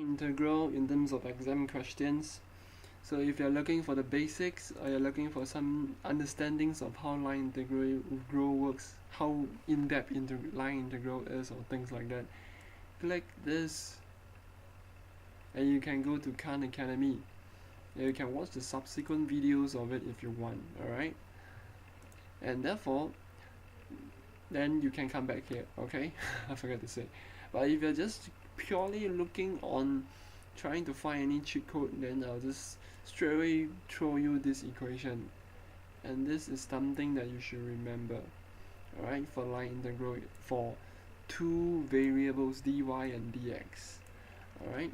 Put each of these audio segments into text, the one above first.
integral in terms of exam questions. So if you're looking for the basics, or you're looking for some understandings of how line integral works, how in-depth line integral is, or things like that, click this and you can go to Khan Academy. You can watch the subsequent videos of it if you want, alright? And therefore, then you can come back here, okay? I forgot to say. But if you're just purely looking on trying to find any cheat code, then I'll just straight away throw you this equation. And this is something that you should remember, alright, for line integral for two variables dy and dx, alright?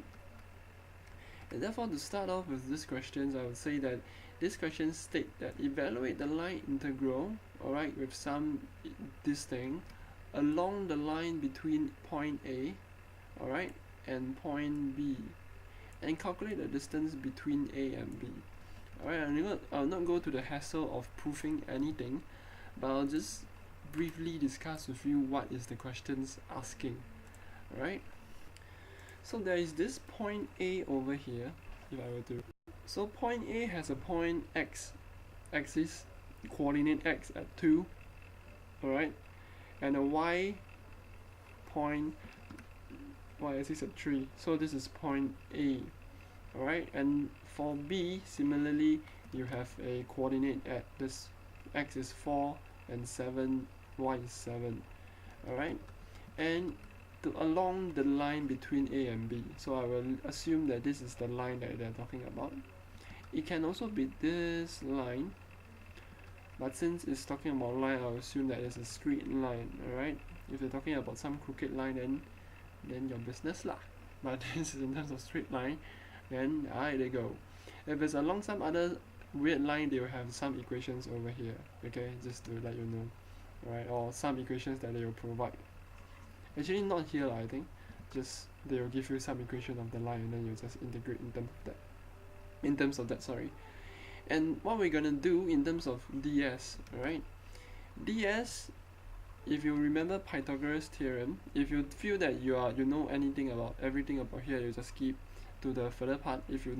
And therefore, to start off with these questions, I would say that these questions state that evaluate the line integral, alright, with this thing along the line between point A, alright, and point B, and calculate the distance between A and B. Alright, I'll not go to the hassle of proving anything, but I'll just briefly discuss with you what is the questions asking. Alright, so there is this point A over here. If I were to, so point A has a point x axis, coordinate x at 2, alright, and a y axis at 3. So this is point A, alright, and for B, similarly, you have a coordinate at this x is 4 and 7, y is 7, alright, and along the line between A and B. So I will assume that this is the line that they're talking about. It can also be this line, but since it's talking about line, I'll assume that it's a straight line, alright? If they're talking about some crooked line, then your business lah. But this is in terms of straight line, then there you go. If it's along some other weird line, they will have some equations over here, okay? Just to let you know, alright? Or some equations that they will provide. Actually not here I think, just they will give you some equation of the line and then you just integrate in terms of that, sorry. And what we're gonna do in terms of ds, alright? ds, if you remember Pythagoras theorem, if you feel that you know everything about here, you just skip to the further part. If you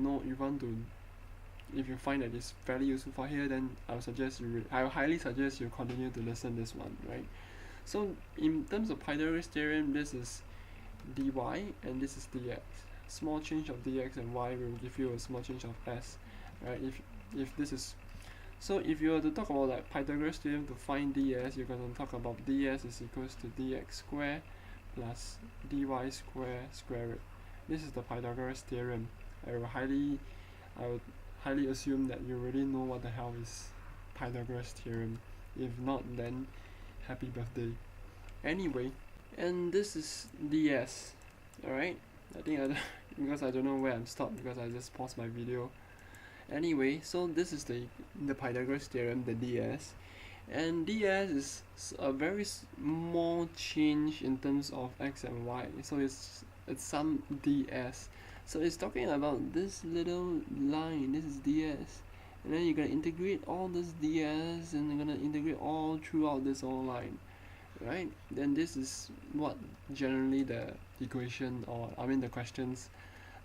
find that it's fairly useful for here, then I highly suggest you continue to listen this one, right? So in terms of Pythagoras theorem, this is dy and this is dx. Small change of dx and y will give you a small change of s, right? If this is, so if you were to talk about like Pythagoras theorem to find ds, you're going to talk about ds is equals to dx square plus dy square root. This is the Pythagoras theorem. I would highly assume that you already know what the hell is Pythagoras theorem. If not, then happy birthday. Anyway, and this is ds, alright? I think because I don't know where I'm stopped because I just paused my video. Anyway, so this is the Pythagoras theorem, the ds, and ds is a very small change in terms of x and y. So it's some ds. So it's talking about this little line. This is ds. And then you're going to integrate all this ds and you're going to integrate all throughout this whole line, right? Then this is what generally the equation, or I mean the questions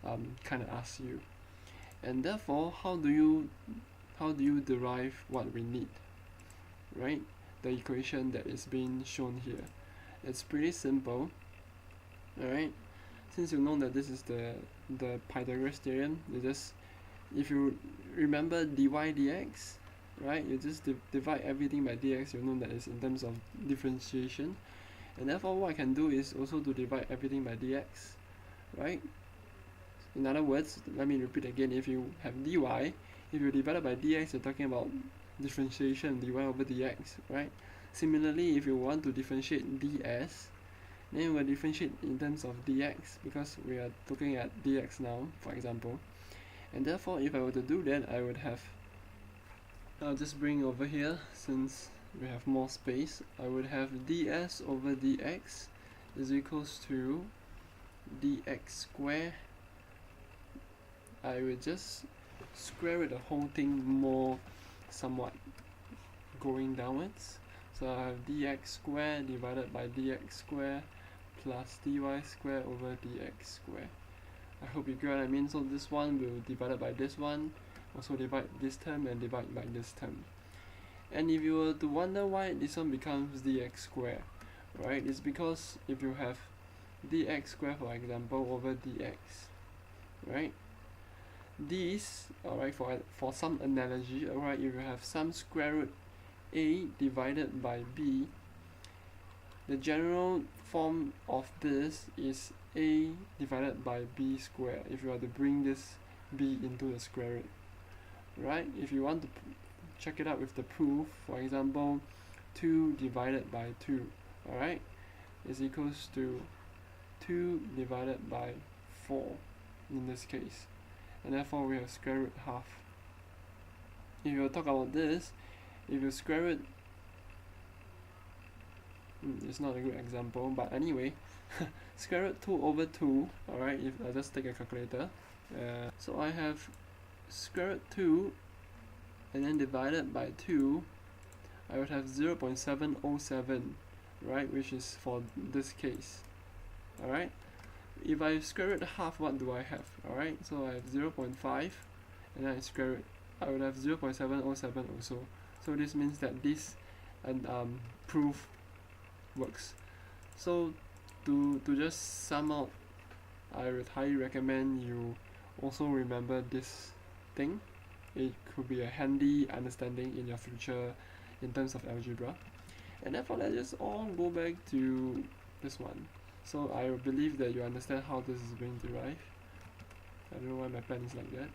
kind of ask you. And therefore, how do you derive what we need, right? The equation that is being shown here. It's pretty simple, alright? Since you know that this is the Pythagoras theorem, if you remember dy dx, right, you just divide everything by dx. You know that it's in terms of differentiation, and therefore what I can do is also to divide everything by dx, right? In other words, let me repeat again, if you have dy, if you divide it by dx, you're talking about differentiation, dy over dx, right? Similarly, if you want to differentiate ds, then we'll differentiate in terms of dx, because we are looking at dx now, for example. And therefore, if I were to do that, I would have, I'll just bring over here, since we have more space, I would have ds over dx is equals to dx square. I will just square root the whole thing more somewhat going downwards. So I have dx square divided by dx square plus dy square over dx square. I hope you get what I mean. So this one will divide by this one, also divide this term and divide by this term. And if you were to wonder why this one becomes dx squared, right, it's because if you have dx squared, for example, over dx, right, these, alright, for some analogy, alright, if you have some square root a divided by b, the general form of this is a divided by b squared if you are to bring this b into the square root, right? If you want to check it out with the proof, for example, 2 divided by 2, alright, is equals to 2 divided by 4 in this case, and therefore we have square root half. If you talk about this, if you square root, it's not a good example, but anyway, square root 2 over 2, alright, if I just take a calculator, so I have square root 2 and then divided by 2, I would have 0.707, right, which is for this case, alright. If I square root half, what do I have? Alright, so I have 0.5 and then I square root, I would have 0.707 also. So this means that this proof works. So to just sum up, I would highly recommend you also remember this thing. It could be a handy understanding in your future in terms of algebra. And therefore let's just all go back to this one. So I believe that you understand how this is being derived. I don't know why my pen is like that.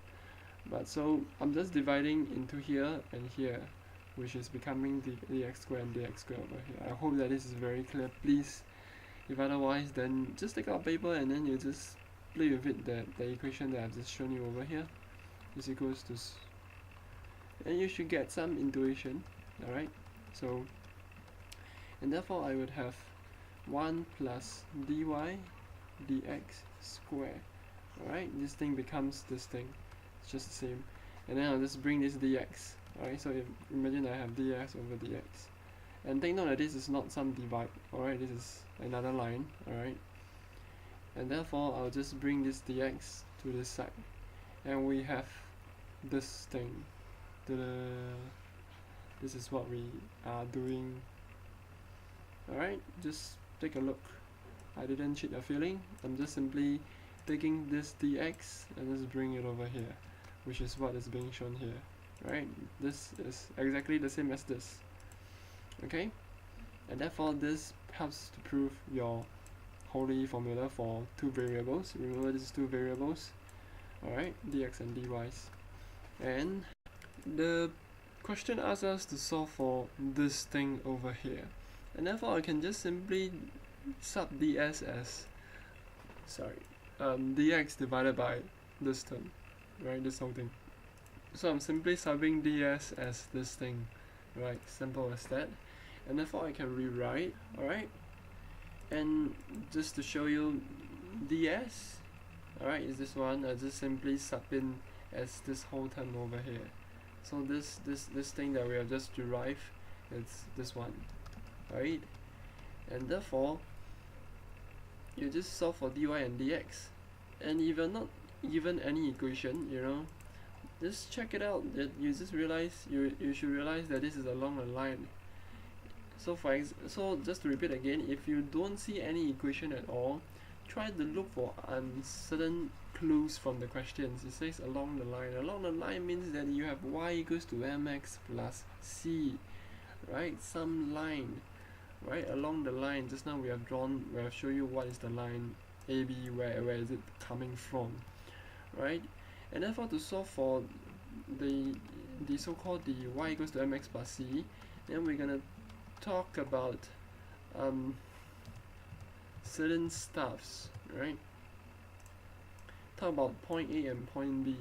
But so I'm just dividing into here and here, which is becoming dx squared and dx squared over here. I hope that this is very clear. Please, if otherwise, then just take out paper and then you just play with it. The equation that I've just shown you over here is equals to, and you should get some intuition, alright? So, and therefore I would have 1 plus dy dx squared, alright? This thing becomes this thing, it's just the same. And then I'll just bring this dx, alright? So imagine I have dx over dx. And take note that this is not some divide, alright? This is another line, alright? And therefore I'll just bring this dx to this side. And we have this thing. This is what we are doing. Alright, just take a look. I didn't cheat your feeling. I'm just simply taking this dx and just bring it over here, which is what is being shown here. Right? This is exactly the same as this. Okay? And therefore this helps to prove your Holy formula for two variables. Remember these two variables. Alright, dx and dy's. And the question asks us to solve for this thing over here. And therefore I can just simply sub ds as dx divided by this term, right, this whole thing. So I'm simply subbing ds as this thing, right, simple as that. And therefore I can rewrite, alright, and just to show you ds, alright, is this one. I just simply sub in as this whole term over here. So this thing that we have just derived, it's this one, right? And therefore you just solve for dy and dx, and if you're not given any equation, you know, just check it out. That you just realize you should realize that this is along a line. So so just to repeat again, if you don't see any equation at all, try to look for uncertain clues from the questions. It says along the line. Along the line means that you have y equals to mx plus c, right? Some line, right? Along the line. Just now we have shown you what is the line AB, where is it coming from, right? And therefore to solve for the so-called the y equals to mx plus c, then we're gonna talk about certain stuffs, right? Talk about point A and point B,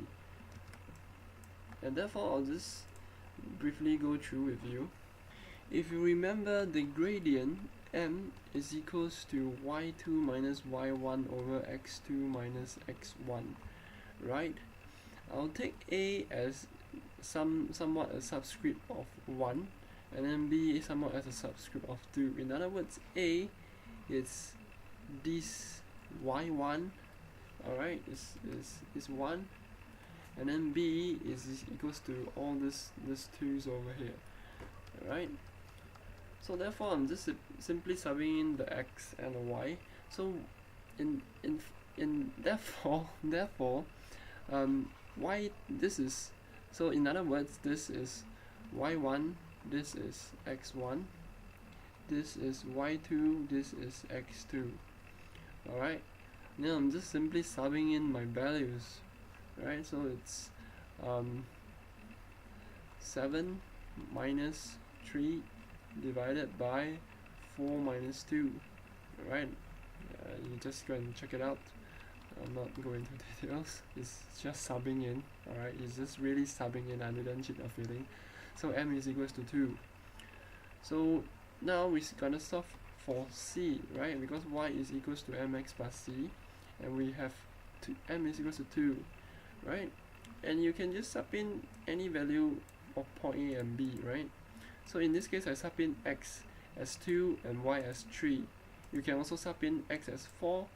and therefore I'll just briefly go through with you. If you remember, the gradient m is equals to y2 minus y1 over x2 minus x1, right? I'll take A as somewhat a subscript of 1, and then B somewhat as a subscript of 2. In other words, A is this y1, alright, is 1, and then b is equals to all this 2's over here, alright. So therefore I'm just simply subbing in the x and the y. So in therefore why this is, so in other words, this is y1, this is x1, this is y2, this is x2. Alright, now I'm just simply subbing in my values, right? So it's 7 minus 3 divided by 4 minus 2, right? You just go and check it out. I'm not going into details, it's just subbing in, alright? It's just really subbing in, I didn't cheat or feeling. So m is equals to 2. So now we're gonna solve for c, right? Because y is equals to mx plus c, and we have m is equals to 2, right? And you can just sub in any value of point A and B, right? So in this case I sub in x as 2 and y as 3. You can also sub in x as 4,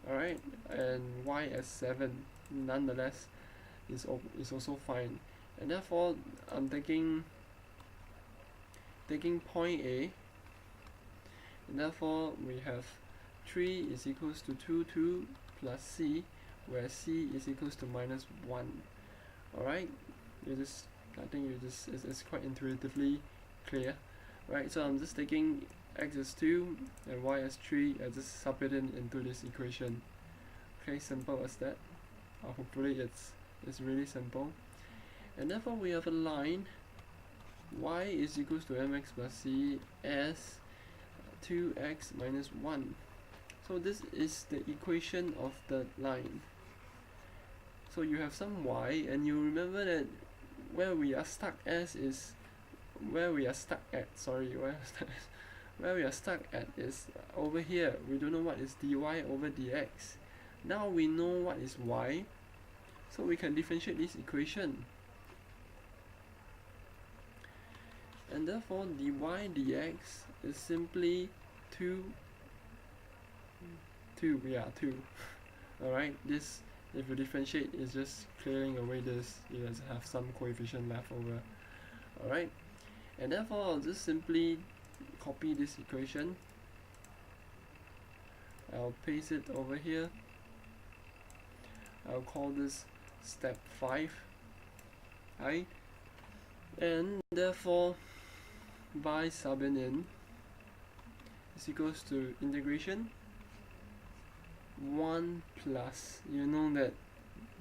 alright, and y as 7. Nonetheless, is also fine. And therefore I'm taking point A, and therefore we have 3 is equals to 2 plus c, where c is equals to minus 1. Alright, I think it's quite intuitively clear, right? So I'm just taking x as 2 and y as 3, I just sub it into this equation. Okay, simple as that. Hopefully it's really simple. And therefore we have a line y is equals to mx plus c as 2x minus 1. So this is the equation of the line. So you have some y, and you remember that where we are stuck at is where we are stuck at is over here. We don't know what is dy over dx. Now we know what is y, so we can differentiate this equation, and therefore dy dx is simply 2. Alright, this, if you differentiate, is just clearing away this. You guys have some coefficient left over. Alright, and therefore I'll just simply copy this equation. I'll paste it over here. I'll call this step 5, right? And therefore by subbing in is equals to integration 1 plus, you know that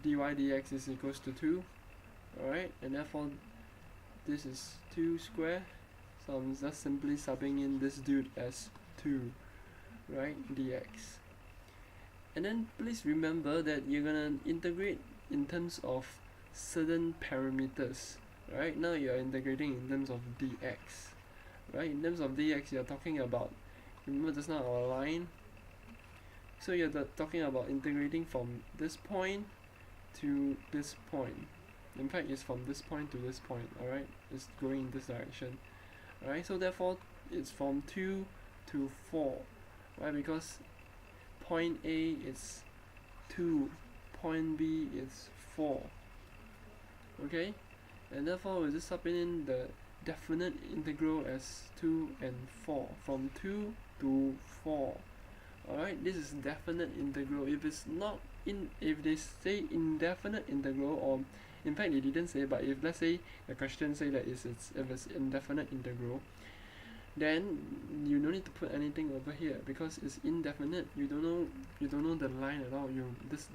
dy dx is equals to 2, alright, and therefore this is 2 square, so I'm just simply subbing in this dude as 2, right, dx. And then please remember that you're gonna integrate in terms of certain parameters, right? Now you're integrating in terms of dx, right? In terms of dx, you're talking about, remember just now our line, so you're talking about integrating from this point to this point. In fact, it's from this point to this point, alright? It's going in this direction, alright? So therefore, it's from 2 to 4, right? Because point A is 2, point B is 4, okay? And therefore, we'll just sub in the definite integral as 2 and 4, from 2 to 4. Alright, this is definite integral. If it's not if they say indefinite integral, or in fact they didn't say, but if let's say the question say that if it's indefinite integral, then you don't need to put anything over here because it's indefinite. You don't know the line at all.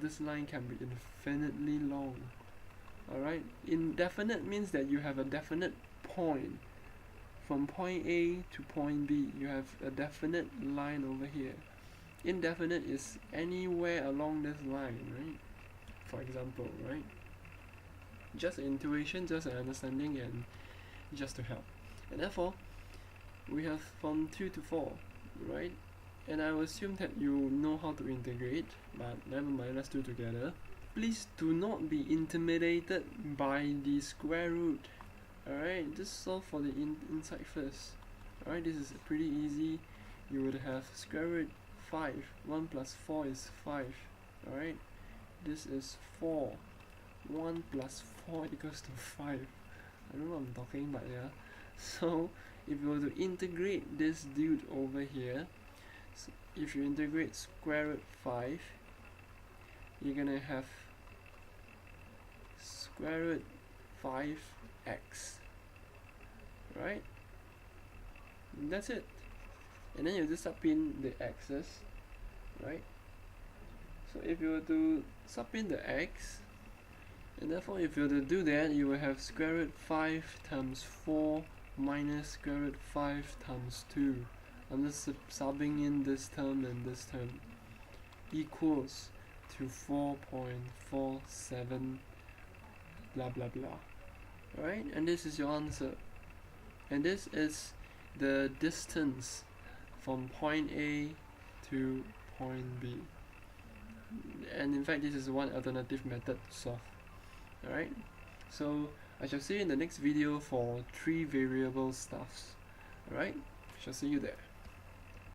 This line can be infinitely long. Alright, indefinite means that you have a definite point. From point A to point B, you have a definite line over here. Indefinite is anywhere along this line, right? For example, right? Just intuition, just an understanding, and just to help. And therefore, we have from 2 to 4, right? And I will assume that you know how to integrate, but never mind, let's do together. Please do not be intimidated by the square root. Alright, just solve for the inside first. Alright, this is pretty easy. You would have square root 5. 1 plus 4 is 5. Alright, this is 4. 1 plus 4 equals to 5. I don't know what I'm talking about, yeah. So if you were to integrate this dude over here, so if you integrate square root 5, you're gonna have square root 5x, right? And that's it. And then you just sub in the x's, right? So if you were to sub in the x, and therefore if you were to do that, you will have square root 5 times 4 minus square root 5 times 2. I'm just subbing in this term and this term, equals to 4.47 blah blah blah. Alright, and this is your answer. And this is the distance from point A to point B. And in fact, this is one alternative method to solve. Alright, so I shall see you in the next video for 3 variable stuffs. Alright, shall see you there.